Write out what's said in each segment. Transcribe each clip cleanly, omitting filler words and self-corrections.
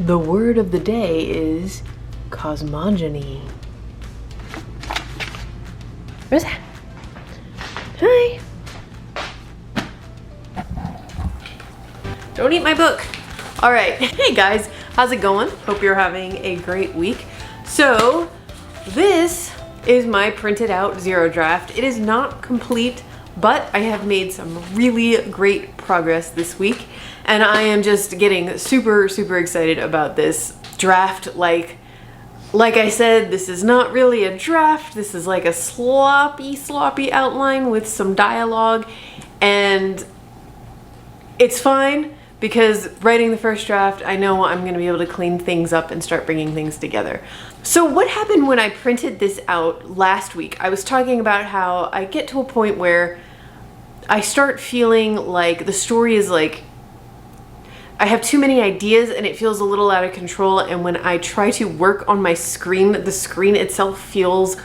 The word of the day is cosmogony. Where's that? Hi. Don't eat my book. All right. Hey guys, how's it going? Hope you're having a great week. So this is my printed out zero draft. It is not complete, but I have made some really great progress this week. And I am just getting super excited about this draft. Like I said, this is not really a draft. This is like a sloppy outline with some dialogue. And it's fine because writing the first draft, I know I'm gonna be able to clean things up and start bringing things together. So what happened when I printed this out last week? I was talking about how I get to a point where I start feeling like the story is like, I have too many ideas and it feels a little out of control, and when I try to work on my screen, the screen itself feels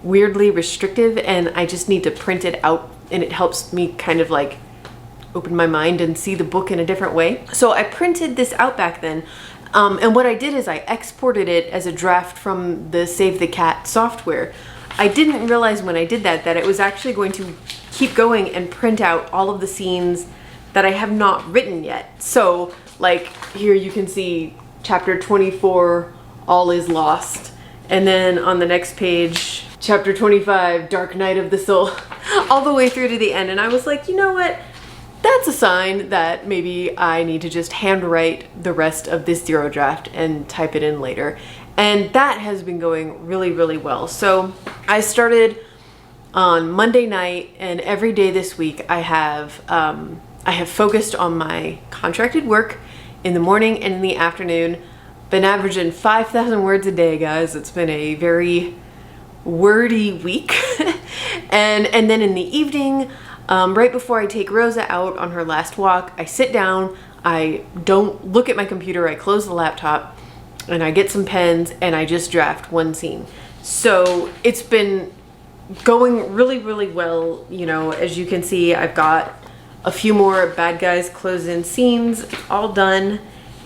weirdly restrictive, and I just need to print it out, and it helps me kind of like open my mind and see the book in a different way. So I printed this out back then, and what I did is I exported it as a draft from the Save the Cat software. I didn't realize when I did that it was actually going to keep going and print out all of the scenes that I have not written yet. So like here you can see chapter 24, All is Lost. And then on the next page, chapter 25, Dark Night of the Soul, all the way through to the end. And I was like, you know what? That's a sign that maybe I need to just handwrite the rest of this zero draft and type it in later. And that has been going really well. So I started on Monday night, and every day this week I have focused on my contracted work in the morning and in the afternoon. Been averaging 5,000 words a day, guys. It's been a very wordy week. and then in the evening, right before I take Rosa out on her last walk, I sit down, I don't look at my computer, I close the laptop, and I get some pens and I just draft one scene. So it's been going really well. You know, as you can see, I've got a few more bad guys close-in scenes all done.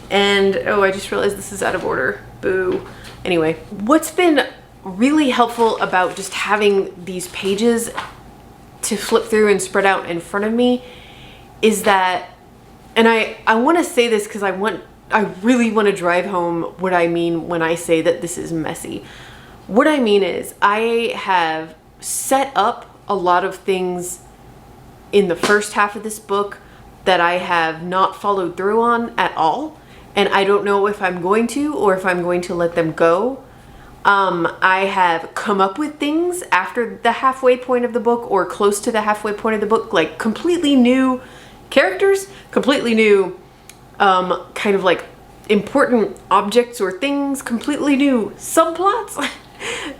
And oh, I just realized this is out of order. Boo. Anyway, what's been really helpful about just having these pages to flip through and spread out in front of me is that, and I want to say this because I really want to drive home what I mean when I say that this is messy. What I mean is I have set up a lot of things in the first half of this book that I have not followed through on at all, and I don't know if I'm going to or if I'm going to let them go. I have come up with things after the halfway point of the book or close to the halfway point of the book, like completely new characters, completely new kind of like important objects or things, completely new subplots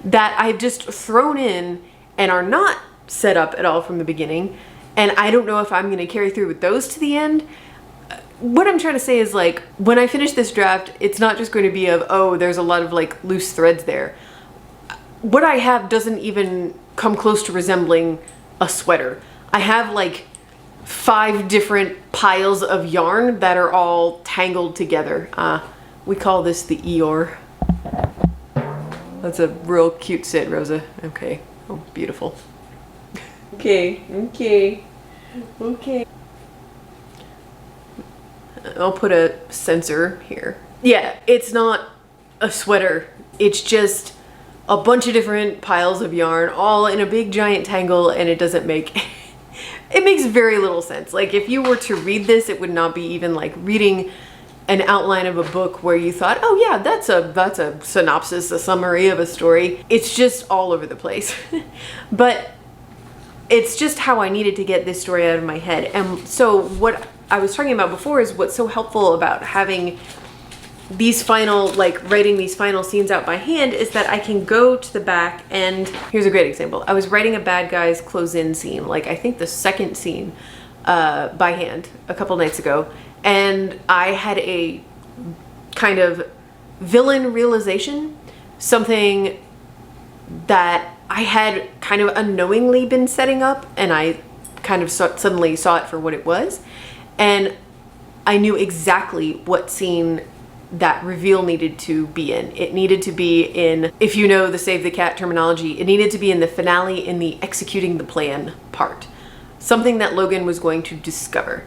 that I've just thrown in and are not set up at all from the beginning. And I don't know if I'm going to carry through with those to the end. What I'm trying to say is, like, when I finish this draft, it's not just going to be of, oh, there's a lot of like loose threads there. What I have doesn't even come close to resembling a sweater. I have like 5 different piles of yarn that are all tangled together. We call this the Eeyore. That's a real cute sit, Rosa. Okay. Oh, beautiful. Okay. I'll put a sensor here. Yeah, it's not a sweater. It's just a bunch of different piles of yarn all in a big giant tangle, and it doesn't make it makes very little sense. Like, if you were to read this, it would not be even like reading an outline of a book where you thought, oh yeah, that's a synopsis, a summary of a story. It's just all over the place. But it's just how I needed to get this story out of my head. And so what I was talking about before is what's so helpful about having these final, like writing these final scenes out by hand, is that I can go to the back, and here's a great example. I was writing a bad guys close-in scene, like I think the second scene by hand a couple nights ago, and I had a kind of villain realization, something that I had kind of unknowingly been setting up, and I kind of suddenly saw it for what it was, and I knew exactly what scene that reveal needed to be in. It needed to be in, if you know the Save the Cat terminology, it needed to be in the finale, in the executing the plan part. Something that Logan was going to discover.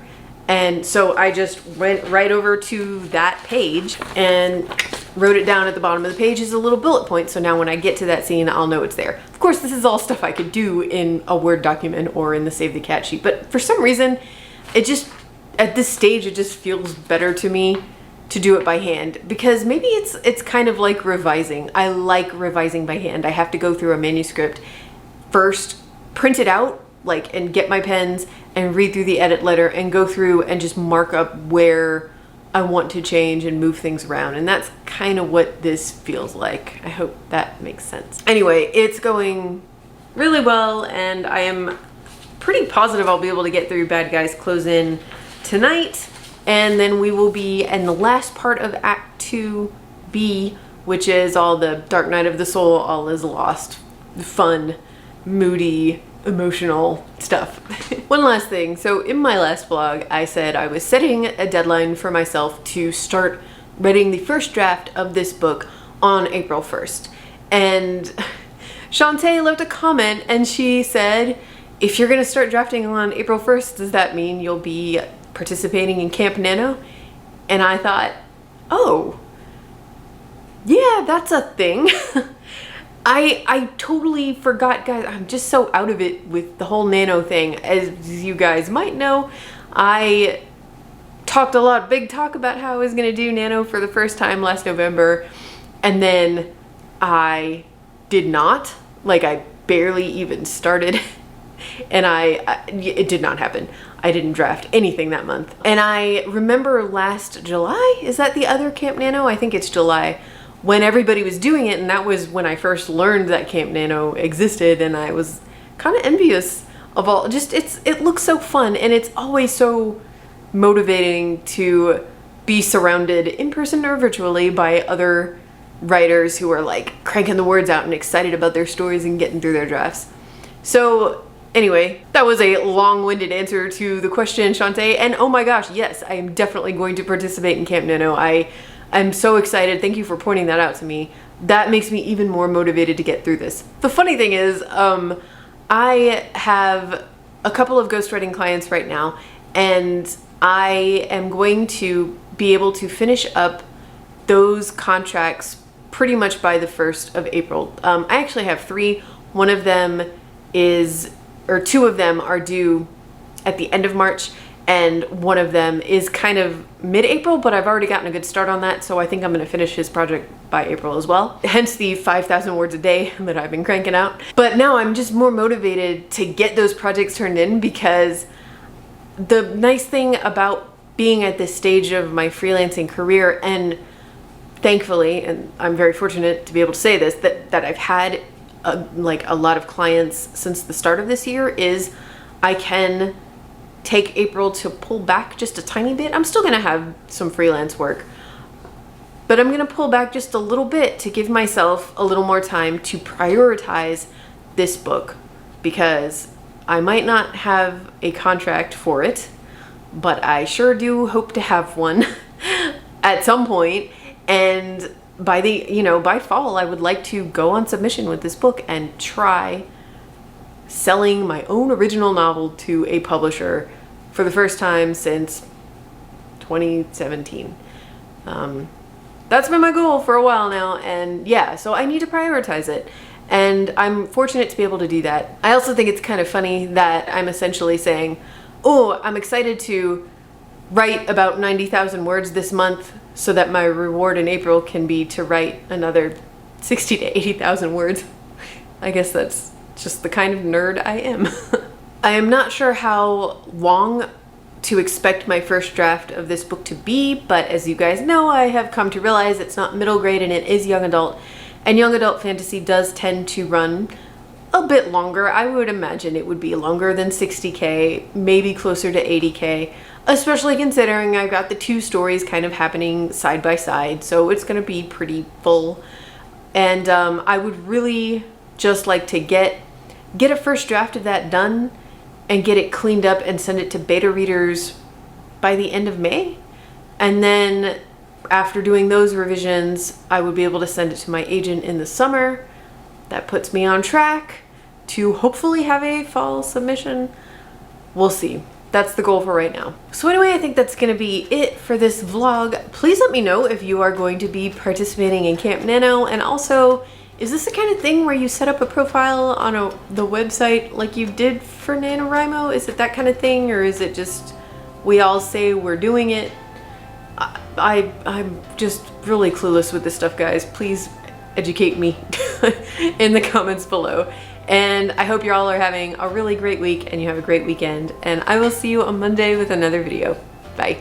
And so I just went right over to that page and wrote it down at the bottom of the page as a little bullet point. So now when I get to that scene, I'll know it's there. Of course, this is all stuff I could do in a Word document or in the Save the Cat sheet. But for some reason, it just, at this stage, it just feels better to me to do it by hand, because maybe it's kind of like revising. I like revising by hand. I have to go through a manuscript first, print it out, like, and get my pens and read through the edit letter and go through and just mark up where I want to change and move things around. And that's kind of what this feels like. I hope that makes sense. Anyway, it's going really well, and I am pretty positive I'll be able to get through Bad Guys Close In tonight. And then we will be in the last part of Act 2B, which is all the Dark Night of the Soul, All Is Lost, fun, moody, emotional stuff. One last thing. So in my last vlog, I said I was setting a deadline for myself to start writing the first draft of this book on April 1st. And Shantae left a comment and she said, if you're going to start drafting on April 1st, does that mean you'll be participating in Camp Nano? And I thought, oh, yeah, that's a thing. I totally forgot, guys. I'm just so out of it with the whole nano thing. As you guys might know, I talked a lot, big talk about how I was gonna do nano for the first time last November, and then I did not. Like, I barely even started, and it did not happen. I didn't draft anything that month. And I remember last July, is that the other Camp Nano? I think it's July, when everybody was doing it, and that was when I first learned that Camp Nano existed, and I was kind of envious of all, just, it looks so fun, and it's always so motivating to be surrounded in person or virtually by other writers who are like cranking the words out and excited about their stories and getting through their drafts. So anyway, that was a long-winded answer to the question, Shantae, and oh my gosh, yes, I am definitely going to participate in Camp Nano. I'm so excited. Thank you for pointing that out to me. That makes me even more motivated to get through this. The funny thing is, I have a couple of ghostwriting clients right now, and I am going to be able to finish up those contracts pretty much by the 1st of April. I actually have 3. One of them is, or 2 of them are due at the end of March, and one of them is kind of mid-April, but I've already gotten a good start on that, so I think I'm going to finish his project by April as well. Hence the 5,000 words a day that I've been cranking out. But now I'm just more motivated to get those projects turned in, because the nice thing about being at this stage of my freelancing career, and thankfully, and I'm very fortunate to be able to say this, that I've had a lot of clients since the start of this year, is I can take April to pull back just a tiny bit. I'm still gonna have some freelance work, but I'm gonna pull back just a little bit to give myself a little more time to prioritize this book, because I might not have a contract for it, but I sure do hope to have one at some point. And by by fall, I would like to go on submission with this book and try selling my own original novel to a publisher for the first time since 2017. That's been my goal for a while now, and yeah, so I need to prioritize it, and I'm fortunate to be able to do that. I also think it's kind of funny that I'm essentially saying, oh, I'm excited to write about 90,000 words this month so that my reward in April can be to write another 60 to 80,000 words. I guess that's just the kind of nerd I am. I am not sure how long to expect my first draft of this book to be, but as you guys know, I have come to realize it's not middle grade and it is young adult, and young adult fantasy does tend to run a bit longer. I would imagine it would be longer than 60K, maybe closer to 80K, especially considering I've got the 2 stories kind of happening side by side, so it's gonna be pretty full. And I would really just like to get a first draft of that done and get it cleaned up and send it to beta readers by the end of May. And then after doing those revisions, I would be able to send it to my agent in the summer. That puts me on track to hopefully have a fall submission. We'll see. That's the goal for right now. So anyway, I think that's gonna be it for this vlog. Please let me know if you are going to be participating in Camp Nano, and also, is this the kind of thing where you set up a profile on the website like you did for NaNoWriMo? Is it that kind of thing, or is it just we all say we're doing it? I'm just really clueless with this stuff, guys. Please educate me in the comments below. And I hope you all are having a really great week and you have a great weekend. And I will see you on Monday with another video. Bye.